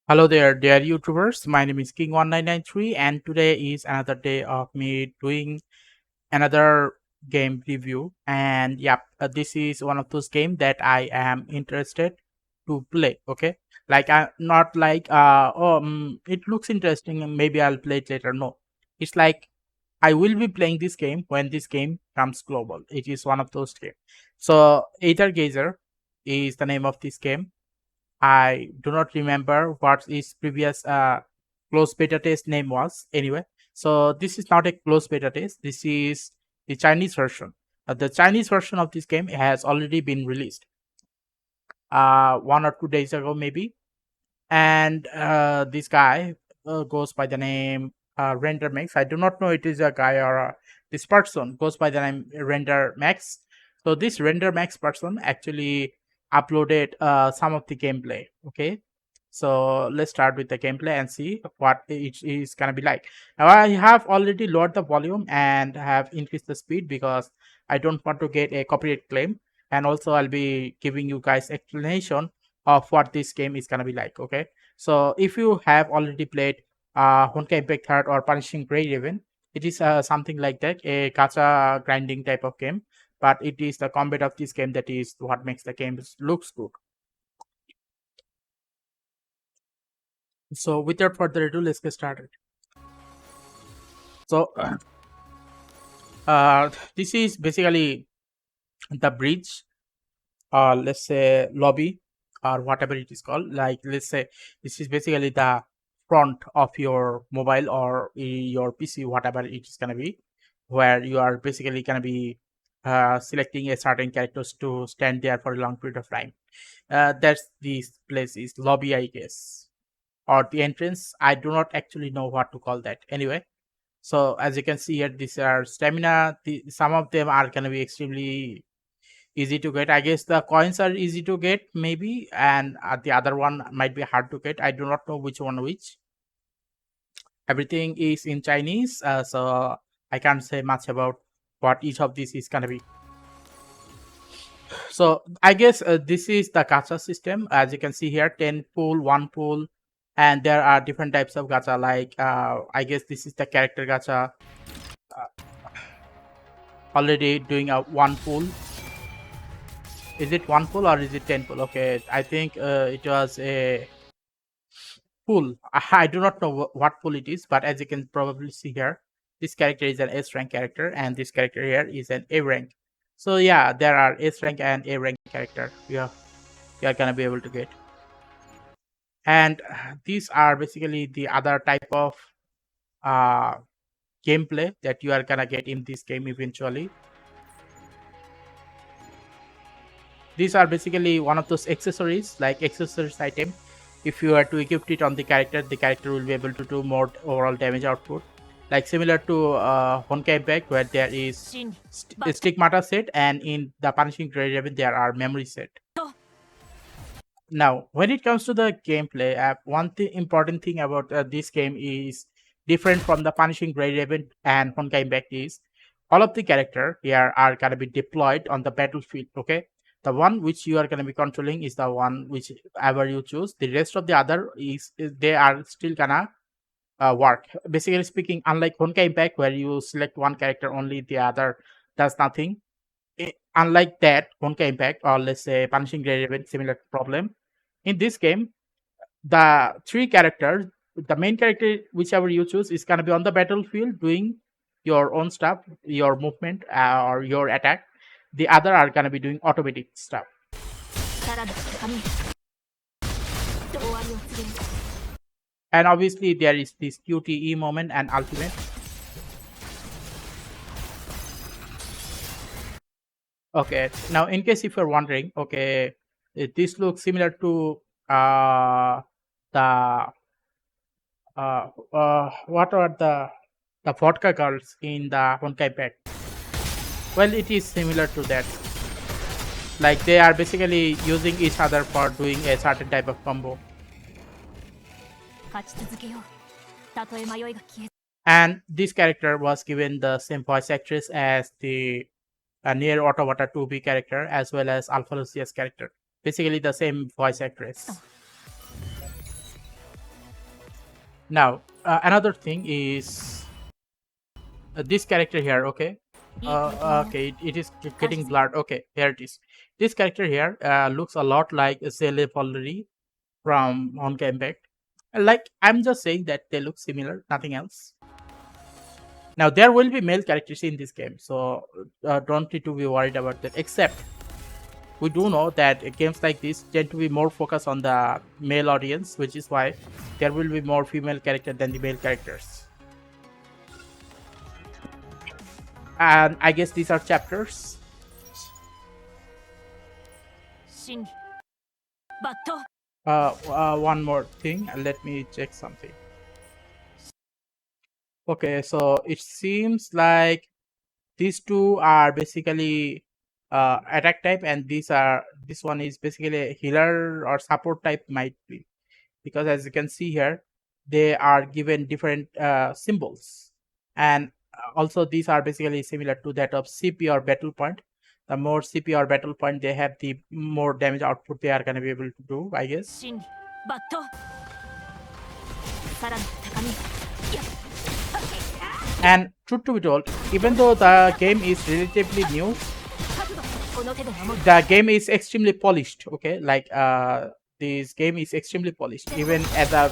Hello there, dear YouTubers. My name is King1993, and today is another day of me doing another game review. And yep, this is one of those games that I am interested to play. Okay, like I not like it looks interesting and maybe I'll play it later. No, it's like I will be playing this game when this game comes global. It is one of those games. So Aether Gazer is the name of this game. I do not remember what its previous closed beta test name was. Anyway, so this is not a closed beta test. This is the Chinese version. The Chinese version of this game has already been released 1 or 2 days ago, maybe. And this guy goes by the name Render Max. I do not know it is a guy or this person goes by the name Render Max. So this Render Max person actually uploaded some of the gameplay. Okay, so let's start with the gameplay and see what it is gonna be like. Now I have already lowered the volume and have increased the speed because I don't want to get a copyright claim, and also I'll be giving you guys explanation of what this game is gonna be like. Okay, so if you have already played Honkai Impact Third or Punishing Grey Raven, it is something like that, a gacha grinding type of game, but it is the combat of this game that is what makes the game looks good. So without further ado, let's get started. So this is basically the bridge, or let's say lobby, or whatever it is called. Like let's say this is basically the front of your mobile or your PC, whatever it is gonna be, where you are basically gonna be selecting a certain characters to stand there for a long period of time. That's this place is lobby, I guess, or the entrance. I do not actually know what to call that. Anyway, so as you can see here, these are stamina. Some of them are gonna be extremely easy to get. I guess the coins are easy to get, maybe, and the other one might be hard to get. I do not know which one which. Everything is in Chinese, so I can't say much about what each of these is gonna be. So I guess this is the gacha system. As you can see here, 10 pool, 1 pool, and there are different types of gacha. Like I guess this is the character gacha. Already doing a 1 pool. Is it 1 pool or is it 10 pool? Okay, I think it was a pool. I do not know what pool it is, but as you can probably see here, this character is an S rank character, and this character here is an A rank. So yeah, there are S rank and A rank character. You are gonna be able to get, and these are basically the other type of uh, gameplay that you are gonna get in this game eventually. These are basically one of those accessories, like accessories item. If you are to equip it on the character will be able to do more overall damage output. Like similar to Honkai Impact, where there is Stigmata set, and in the Punishing Grey Raven there are memory set. Now, when it comes to the gameplay, one important thing about this game is different from the Punishing Grey Raven and Honkai Impact is all of the character here are gonna be deployed on the battlefield. Okay, the one which you are gonna be controlling is the one which ever you choose. The rest of the other is they are still gonna work. Basically speaking, unlike Honkai Impact where you select one character only, the other does nothing. Unlike that, Honkai Impact or let's say Punishing Grey Raven, similar problem. In this game, the three characters, the main character, whichever you choose, is gonna be on the battlefield doing your own stuff, your movement or your attack. The other are gonna be doing automatic stuff. And obviously there is this QTE moment and ultimate. Okay, now in case if you're wondering, okay, this looks similar to the what are the vodka girls in the Honkai Pack? Well, it is similar to that. Like they are basically using each other for doing a certain type of combo. And this character was given the same voice actress as the Nier Automata 2B character as well as Alpha Lucia's character. Basically the same voice actress. Now, another thing is this character here. Okay, okay, it is getting blurred. Okay, here it is. This character here looks a lot like Stellasora from Honkai Impact. Like, I'm just saying that they look similar, nothing else. Now there will be male characters in this game, so don't need to be worried about that. Except we do know that games like this tend to be more focused on the male audience, which is why there will be more female character than the male characters. And I guess these are chapters. One more thing, let me check something. Okay, so it seems like these two are basically attack type, and this one is basically a healer or support type, might be, because as you can see here, they are given different symbols, and also these are basically similar to that of CP or battle point. The more CP or battle point they have, the more damage output they are going to be able to do, I guess. And truth to be told, even though the game is relatively new, the game is extremely polished. Okay, like this game is extremely polished, even as a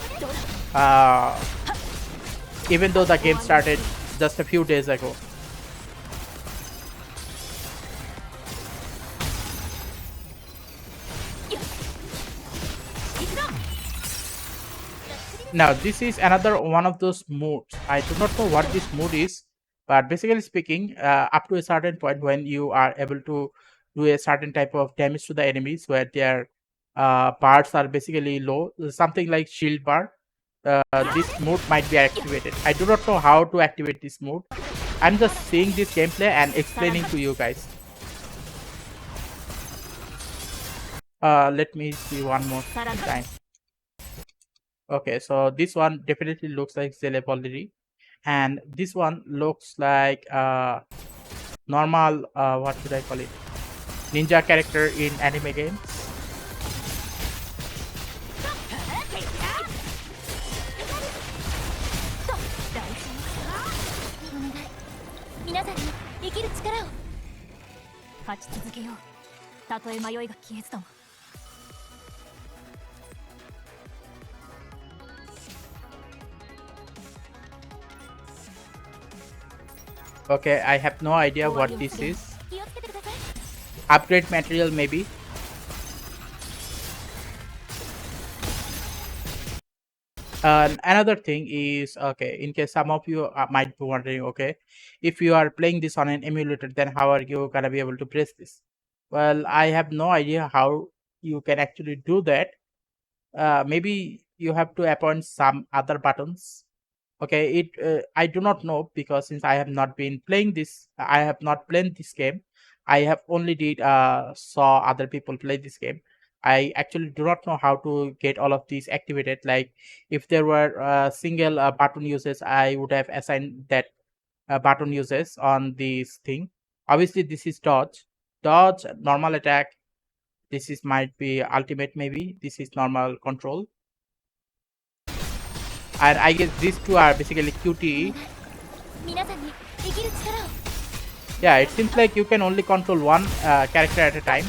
even though the game started just a few days ago. Now this is another one of those modes. I do not know what this mode is, but basically speaking, up to a certain point, when you are able to do a certain type of damage to the enemies where their bars are basically low, something like shield bar, this mode might be activated. I do not know how to activate this mode. I'm just seeing this gameplay and explaining to you guys. Let me see one more time. Okay, so this one definitely looks like Zenless, and this one looks like normal, what should I call it, ninja character in anime games. Okay, I have no idea what this is. Upgrade material, maybe. Another thing is, okay, in case some of you might be wondering, okay, if you are playing this on an emulator, then how are you gonna be able to press this? Well, I have no idea how you can actually do that. Maybe you have to appoint some other buttons. Okay, I do not know, because since I have not been playing this, I have not played this game. I have only saw other people play this game. I actually do not know how to get all of these activated. Like, if there were single button uses, I would have assigned that button uses on this thing. Obviously this is dodge, normal attack. This is might be ultimate, maybe this is normal control, and I guess these two are basically QTE. Yeah, it seems like you can only control one character at a time,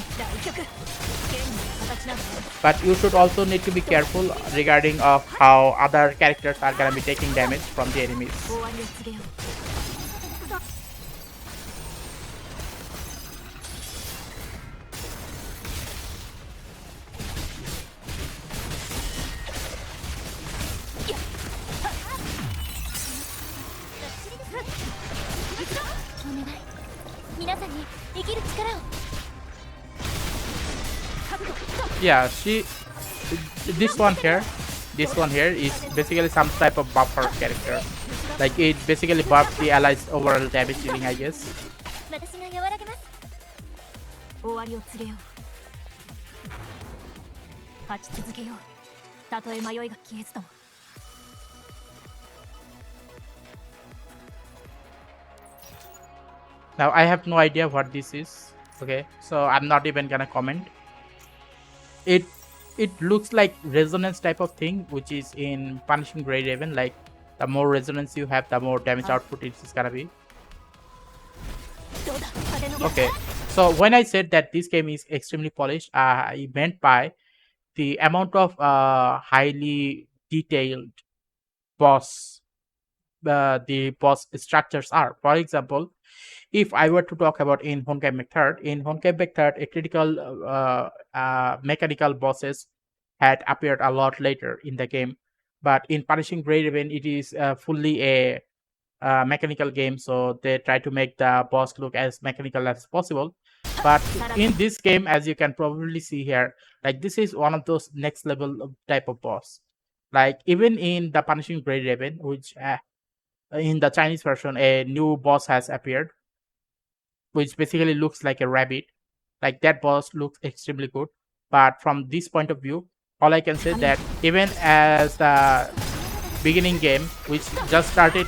but you should also need to be careful regarding of how other characters are gonna be taking damage from the enemies. Yeah, this one here is basically some type of buffer character. Like, it basically buffs the allies' overall damage dealing, I guess. Now I have no idea what this is. Okay, so I'm not even gonna comment. It it looks like resonance type of thing, which is in Punishing Grey Raven. Like the more resonance you have, the more damage output it is gonna be. Okay, so when I said that this game is extremely polished, I meant by the amount of highly detailed boss the boss structures are. For example, if I were to talk about in Honkai Impact 3rd, in Honkai Impact 3rd, a critical mechanical bosses had appeared a lot later in the game. But in Punishing Grey Raven, it is fully a mechanical game, so they try to make the boss look as mechanical as possible. But in this game, as you can probably see here, like this is one of those next level of type of boss. Like even in the Punishing Grey Raven, which in the Chinese version, a new boss has appeared, which basically looks like a rabbit. Like that boss looks extremely good. But from this point of view, all I can say that even as the beginning game, which just started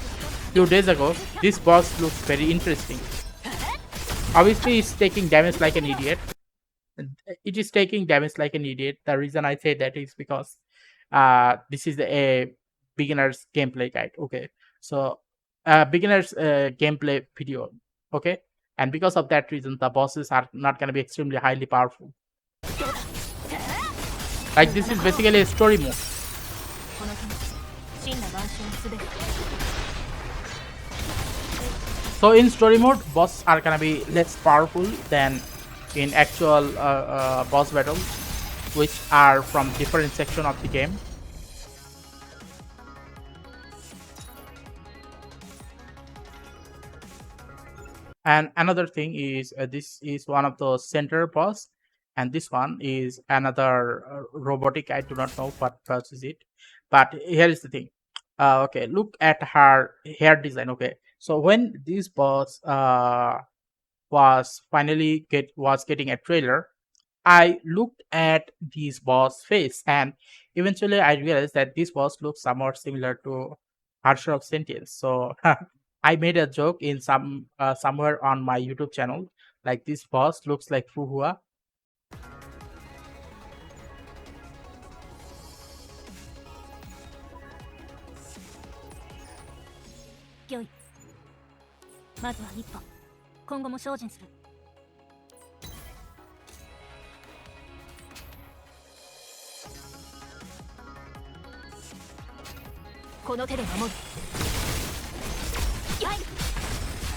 few days ago, this boss looks very interesting. Obviously, it's taking damage like an idiot. It is taking damage like an idiot. The reason I say that is because this is a beginner's gameplay guide. Okay, so beginner's gameplay video. Okay, and because of that reason, the bosses are not going to be extremely highly powerful. Like this is basically a story mode. So in story mode, bosses are gonna be less powerful than in actual boss battles, which are from different section of the game. And another thing is this is one of the center boss, and this one is another robotic. I do not know what boss is it, but here is the thing. Okay, look at her hair design. Okay, so when this boss was finally getting a trailer, I looked at this boss face, and eventually I realized that this boss looks somewhat similar to Harsher of Sentience. So I made a joke in somewhere on my YouTube channel, like this boss looks like Fuhua.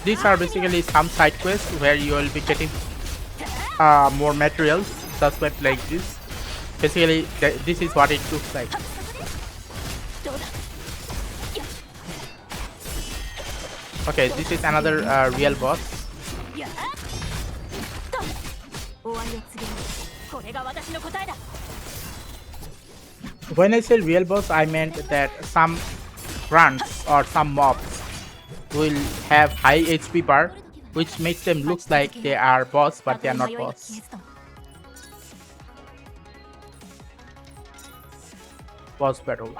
These are basically some side quests where you will be getting more materials, suspect like this. Basically, this is what it looks like. Okay, this is another real boss. When I say real boss, I meant that some grunts or some mobs will have high HP bar, which makes them look like they are boss, but they are not boss. Boss battle.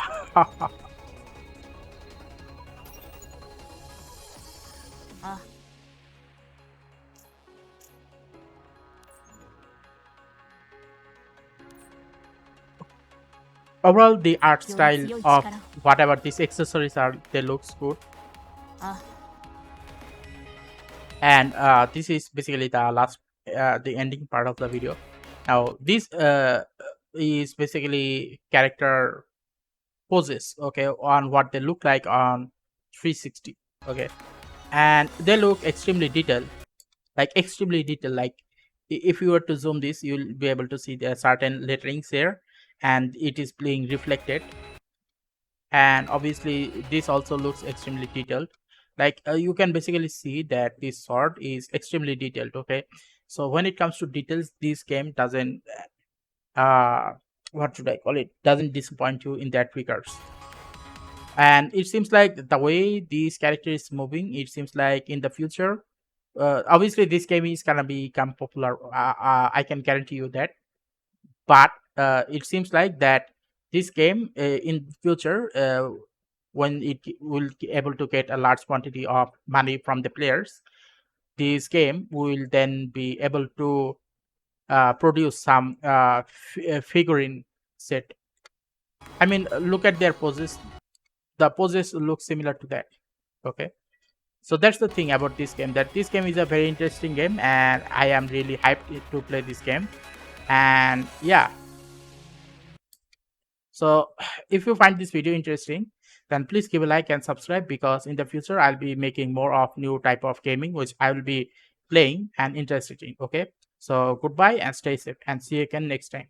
Overall, the art style of whatever these accessories are, they looks good. And this is basically the last, the ending part of the video. Now, this is basically character poses, okay, on what they look like on 360, okay, and they look extremely detailed, like extremely detailed. Like if you were to zoom this, you'll be able to see there are certain letterings here, and it is being reflected. And obviously this also looks extremely detailed. Like you can basically see that this sword is extremely detailed. Okay, so when it comes to details, this game doesn't what should I call it, doesn't disappoint you in that regards. And it seems like the way this character is moving, it seems like in the future, obviously this game is gonna become popular, I can guarantee you that. But it seems like that this game in future, when it will be able to get a large quantity of money from the players, this game will then be able to produce some figurine set. I mean, look at their poses. The poses look similar to that. Okay. So that's the thing about this game, that this game is a very interesting game and I am really hyped to play this game. And yeah, so if you find this video interesting, then please give a like and subscribe, because in the future I'll be making more of new type of gaming which I will be playing and interested in. Okay, so goodbye and stay safe and see you again next time.